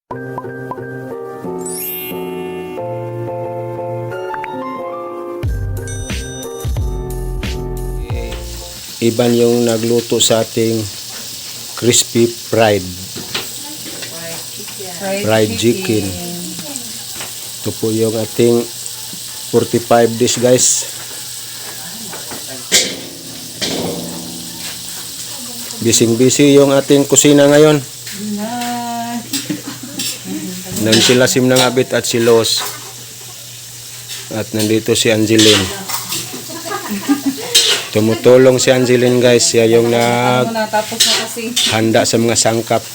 Iban yung nagluto sa ating crispy fried chicken. Ito po yung ating 45 dish, guys. Bising-busy yung ating kusina ngayon. Nandiyan sila si Abit at si Los. At nandito si Angeline. Tumutulong si Angeline, guys. Siya yung handa sa mga sangkap.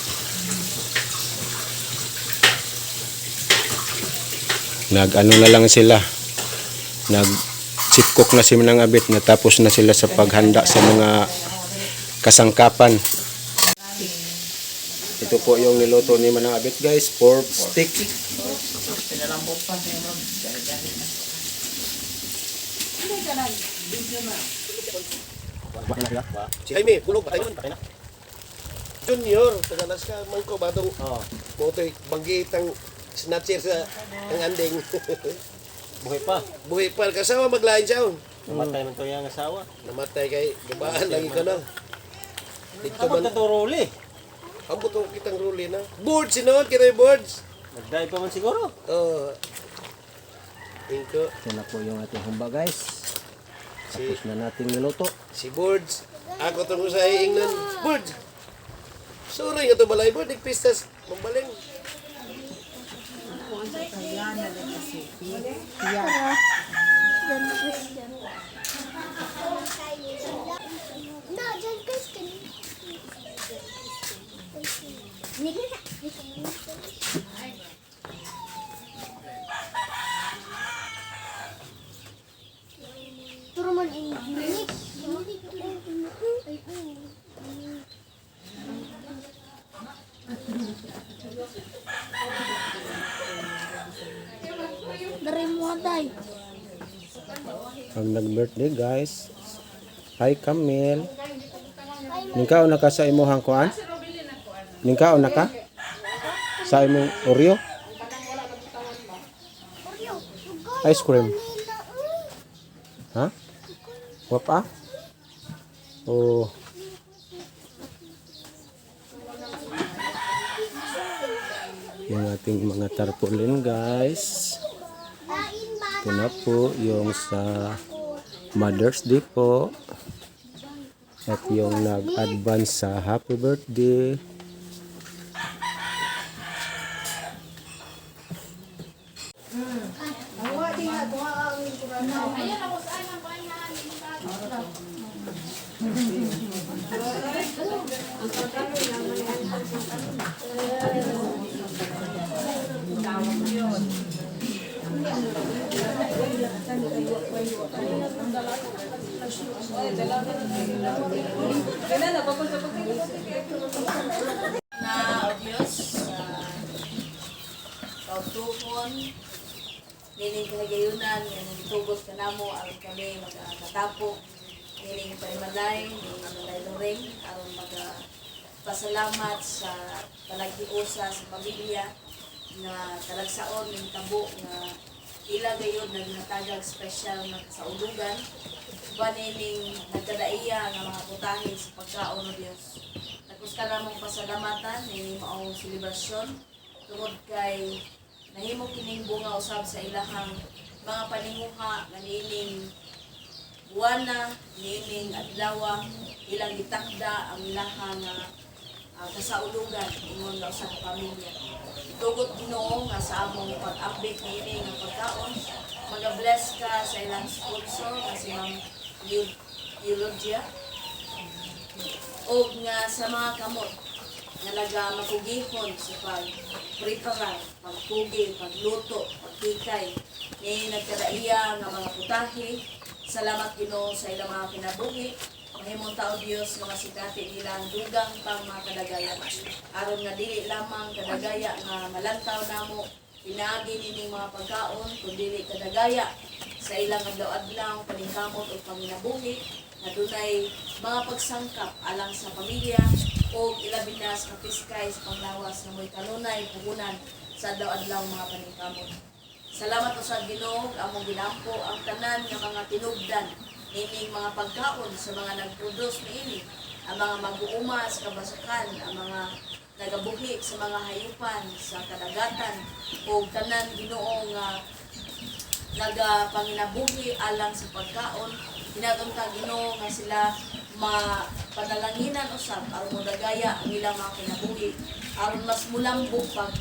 Nag-ano na lang sila. Nag-chip-cook na si Abit. Natapos na sila sa paghanda sa mga kasangkapan. Ito po yung niluto ni Abit, guys. Pork stick. Si Jaime, bulog patay man. Junior, tagalas ka man ko batong motoy banggitang snatcher sa ang anding. Buhay pa kasawa maglain siya. Namatay man to yung asawa. Namatay kay gabaan lagi ka na. Dito Kapag man ka to ruli. amo to kitang ruli na. Boards sino kita yung boards. Nagdaya pa man siguro. Tingko Ito na po yung ating humba, guys. si Tapos na natin niluto. si boards. Ako tong sa ingnan. Boards. Sorry nga to balay board nagpistas mambaling. Ang nag-birthday, guys. Hi, Camille. Ningkao na ka sa imuhang kuan? Ningkao na ka? Sa imong Oreo? Ice cream. Ha? Wapa? Oh. Yung ating mga tarpaulin, guys. Ito na po yung sa Mother's Day po. At yung nag-advance sa happy birthday. Na obvious kautuhon nining kahigayunan nga nagtugos ka namo aron kami magkatapok nining panimalay nining malay-luring aron magpasalamat sa palaghiusa sa pamilya na talagsaon ng tabo nga ila gayon naghatagag special na kasaulugan ba nining nagkadaiya nga mga putahe sa pagkaon ng Dios. Tapos ka namang pasalamatan nining maong selebrasyon tungod kay nahimo kining bunga usab sa ilahang mga paninguha nga nining buwana nining adlaw ilang gitakda ang ilahang kasaulugan ingon nga usa ka pamilya. Tugot Ginoo nga sa among pag-update niini nga pagkaon, mag-bless ka sa ilang sponsor nga si Ma'am Eulogia o nga sa mga kamot nga naga makugihon sa pag-prepare, pagpugi, pagluto, pagkikay ni nagkadaiya nga mga putahe. Salamat Ginoo sa ilang mga kinabuhi. Mahimong tao Dios nga masikati nila ang dugang pang mga kadagaya. Aron nga dili lamang kadagaya nga malantaw namo pinaagi nining mga pagkaon kun dili kadagaya sa ilang adlaw-adlaw paningkamot o panginabuhi na dunay mga pagsangkap alang sa pamilya o ilabi na sa kapiskay sa panglawas na mo'y kanunay puhunan sa adlaw-adlaw mga paningkamot. Salamat po sa Ginoo among ginampo ang tanan nga mga tinubdan ining mga pagkaon sa mga nagproduce niini, ang mga mag-uuma sa kabasakan, ang mga nagabuhi sa mga hayupan sa kadagatan o tanan Ginoo nga nagapanginabuhi alang sa pagkaon. Hinaton ka Ginoo nga sila mapadalanginan usab aron modagaya ang ilang mga kinabuhi aron mas mulambog pag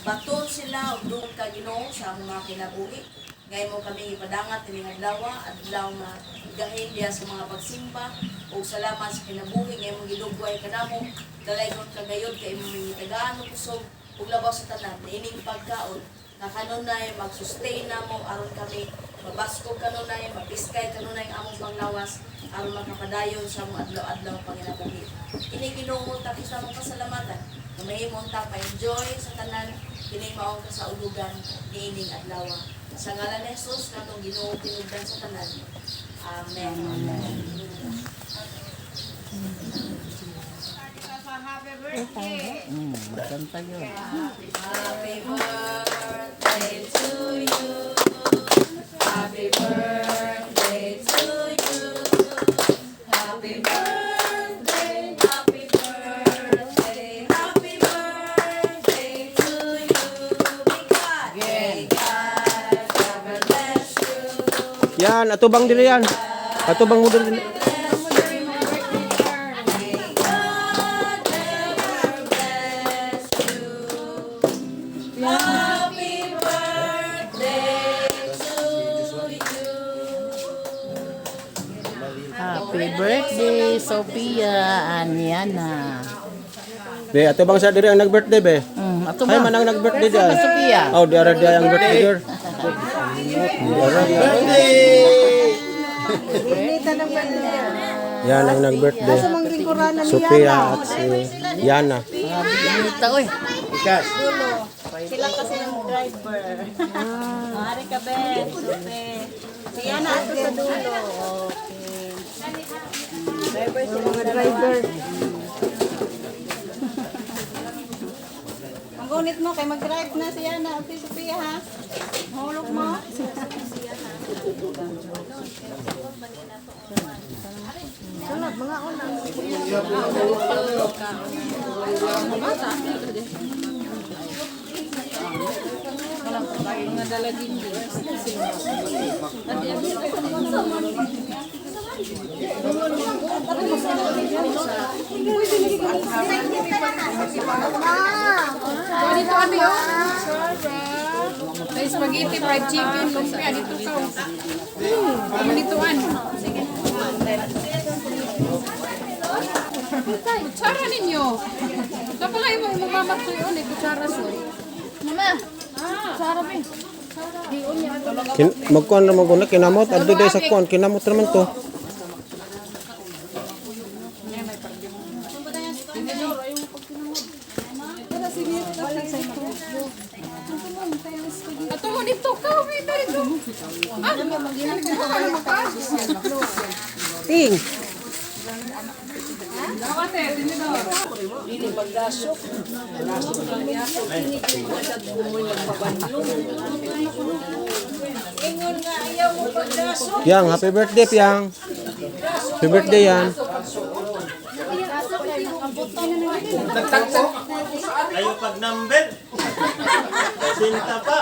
baton sila og duol ka Ginoo sa mga kinabuhi. Ngay mo kami ipadangat ining adlaw nga gahin diya sa mga pagsimba o salamat sa kinabuhi ngay mo gidugway kanamo dalaygon kagayod kay imong tagaan og kusog ug labaw sa tanan ining pagkaon na kanunay mag-sustain na mo aron kami mabaskog kanunay mapiskay kanunay ang among panglawas aron makapadayon sa among adlaw-adlaw panginabuhi. Kini Ginoo ta sa among pasalamatan nga mahimong ta pa-enjoy sa tanan kini maong kasaulugan niining adlaw. Sa ngalan ni Jesus katong Ginoo tinubdan sa tanan. Amen. Happy birthday. Maganda yun. Happy birthday to you. Happy birthday to you. Happy birthday, happy birthday, happy birthday to you. May God ever bless you. Yan, atubang dili yan. Atubang mo dili. Happy birthday to you. Happy birthday, Sophia Aniana. Be, atubang sa diri ang nag-birthday be. Ato Ay ba? manang nag-birthday dia. Sophia. Oh, diara dia ang birthday dir. Yan ang nag-birthday. Sophia at si Yana. Binita, oy. Sila kasi yung driver. Mari ka, Ben. Supe. Siya na ato sa dulo. Okay. Driver sila. Mga driver. Ang gunit mo, kay mag-drive na siya na. Okay, Sophia, ha? Hulog mo. Sunod, mga unang. Dito kami oh. May spaghetti, fried chicken, lumpia dito ka. Ditoan. Kutsara ninyo. Dapat nga yung mamamatay yun eh, kutsara soy. Mama, kutsara ba? Magkuhan na maguna kinamot. Adto day sa kuhan kinamot naman to. Ato mo dito ka, wait dito. Ah, nagkuha na makasis. Ting. Yang, happy birthday Piang. Happy birthday yan. Ayo pag number. Sinta pa.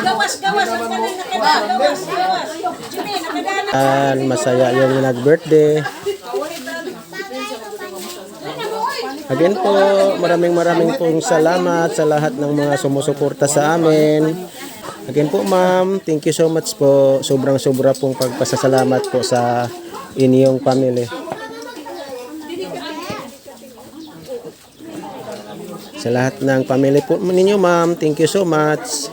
Gawas-gawas ang kanang nakadala. Gawas-gawas. Jimmy, nakadala. Masaya yung nag-birthday. Again po, maraming pong salamat sa lahat ng mga sumusuporta sa amin. Again po ma'am, thank you so much po. Sobrang-sobra pong pagpasasalamat po sa inyong family. Sa lahat ng family po ninyo ma'am, thank you so much.